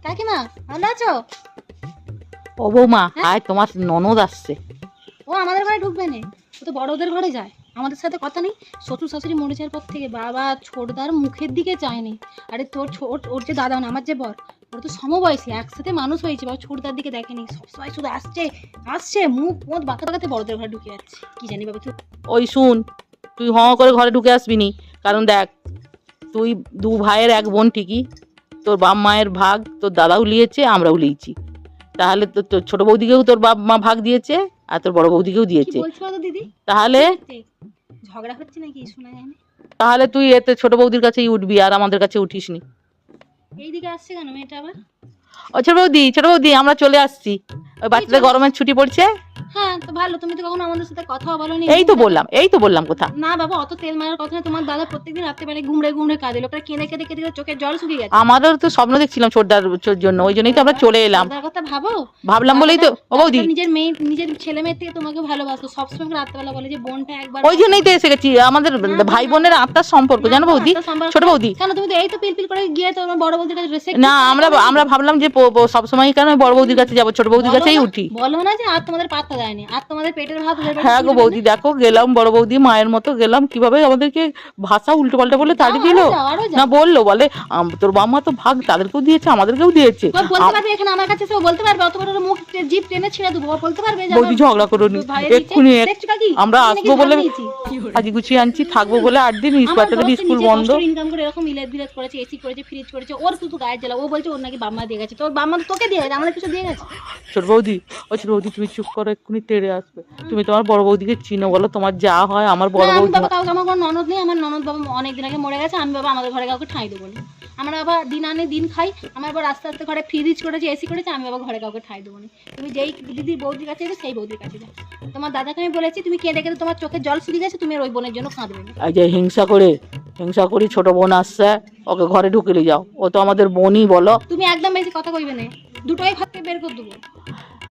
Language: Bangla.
কাকিমা ভালো আছো? ও বৌমা, আয় তোমার ননদ আসছে। ও আমাদের ঘরে ঢুকবে না, ও তো বড়দের ঘরে যায়, আমাদের সাথে কথা নেই। শ্বশুর শাশুড়ি মরে যাওয়ার পর থেকে বাবা ছোটদার মুখের দিকে চায়নি। আরে তোর ওর যে দাদা মানে আমার যে বর, ওরা তো সমবয়সী, একসাথে মানুষ হয়েছে, বাবা ছোটদার দিকে দেখেনি, সবসময় শুধু আসছে আসছে, মুখ মুখ বাঁকাতে বাঁকাতে বড়দের ঘরে ঢুকে যাচ্ছে, কি জানি বাবা কি। ওই শুন, তুই করে ঘরে ঢুকে আসবি নি, কারণ দেখ তুই দু ভাইয়ের এক বোন ঠিকই, তোর বাপ মায়ের ভাগ তোর দাদাও লিয়েছে, আমরাও লিয়েছি, তাহলে তো তোর ছোট বৌদিকেও তোর বাপ মা ভাগ দিয়েছে আর তোর বড় বৌদিকেও কি দিয়েছে। বলছো তো দিদি? তাহলে ঝগড়া হচ্ছে নাকি শোনা যায় না? তাহলে তুই এতে ছোট বৌদির কাছেই উঠবি আর আমাদের কাছে উঠিস নি। এইদিকে আসছে কেন মেয়েটা আবার? ও ছোট বৌদি আমরা চলে আসছি, ওই বাচ্চাদের গরমের ছুটি পড়ছে। হ্যাঁ তো ভালো, তুমি তো কখনো আমাদের সাথে কথা বলোনি। এই তো বললাম কথা। না বাবা, অত তেল মারার কথা না, তোমার দাদা প্রত্যেকদিন রাত্রেবেলায় ঘুমড়ে ঘুমড়ে কাঁদে, লোকটা কেঁদে কেঁদে কেঁদে চোখের জল শুকিয়ে গেছে। আমারও তো স্বপ্ন দেখছিলাম ছোটদার জন্য, ওই জন্যই তো আমরা চলে এলাম। দাদার কথা ভাবলাম বলেই তো। ও বৌদি, নিজের মেয়ে নিজের ছেলে মেয়ের থেকে তোমাকে ভালোবাসো, সবসময় রাত্রেবেলা বলে যে বোনটা একবার, ওই জন্যই তো এসে গেছি, আমাদের ভাই বোনের আত্মার সম্পর্ক, জানো বৌদি, ছোট বৌদি। কেন তুমি তো এই তো পিলপিল করে গিয়ে তোমার বড় বৌদির কাছে ড্রেসে, না আমরা ভাবলাম যে সবসময় কেন বড় বৌদির কাছে যাবো, ছোট বৌদির কাছেই উঠি। বলো না যে আর তোমাদের পাত্তা দেয়নি, আর তোমাদের পেটের ভাত। হ্যাঁ গো বৌদি, দেখো গেলাম বড় বৌদি মায়ের মতো গেলাম, কিভাবে আমাদেরকে ভাষা উল্টো পাল্টা বলে তাড়িয়ে দিল। না বলে তোর বাবা তো ভাগ তাদেরকেও দিয়েছে আমাদেরকেও দিয়েছে। বলতে পারবে এখানে আমার কাছে, সে বলতে পারবে, অত বড় মুখ জিভ টেনে ছিঁড়ে দেবো, বলতে পারবে বৌদি ঝগড়া করোনি, এক্ষুনি আমরা আসবো বলে আজি গুছিয়ে আনছি, থাকবো বলে 8 দিন, বাচ্চাদের স্কুল বন্ধ। ইনকাম করে এরকম ইলেকট্রিক করেছে, এসি করেছে, ফ্রিজ করেছে, ওর শুধু গায়ে জ্বালা। ও বলছে ওর নাকি বাবা দিয়ে গেছে, তোর বাবা তোকে দিয়ে গেছে, আমাদের কিছু দিয়ে গেছে? ছোট বৌদি, তুমি চুপ করো, এক্ষুনি তেড়ে আসবে। তুমি তোমার বড় বৌদিকে চিনো, বলো তোমার যা হয়। আমার বড় বৌদি বাবা কাউকে, আমার কোনো ননদ নেই, আমার ননদ বাবা অনেকদিন আগে মরে গেছে, আমি বাবা আমাদের ঘরে কাউকে ঠাঁই দেবো না। আমরা বাবা দিন আনে দিন খাই, আমার বাবা আস্তে আস্তে ঘরে ফ্রিজ করেছে, এসি করেছে, আমি বাবা ঘরে কাউকে ঠাঁই দেবো না। তুমি যেই দিদির বৌদির কাছে যাবে সেই বৌদির কাছে যাও। তোমার দাদাকে আমি বলেছি তুমি কেঁদে কেঁদে তোমার চোখে জল শুকিয়ে গেছে, তুমি আর ওই বোনের জন্য কাঁদবে না। এই যে হিংসা করি ছোট বোন আসছে, ওকে ঘরে ঢুকিয়ে যাও, ও তো আমাদের বোনই, বলো। তুমি একদম বেশি কথা কইবে না, দুটোই ভাতকে বের করে দেবো।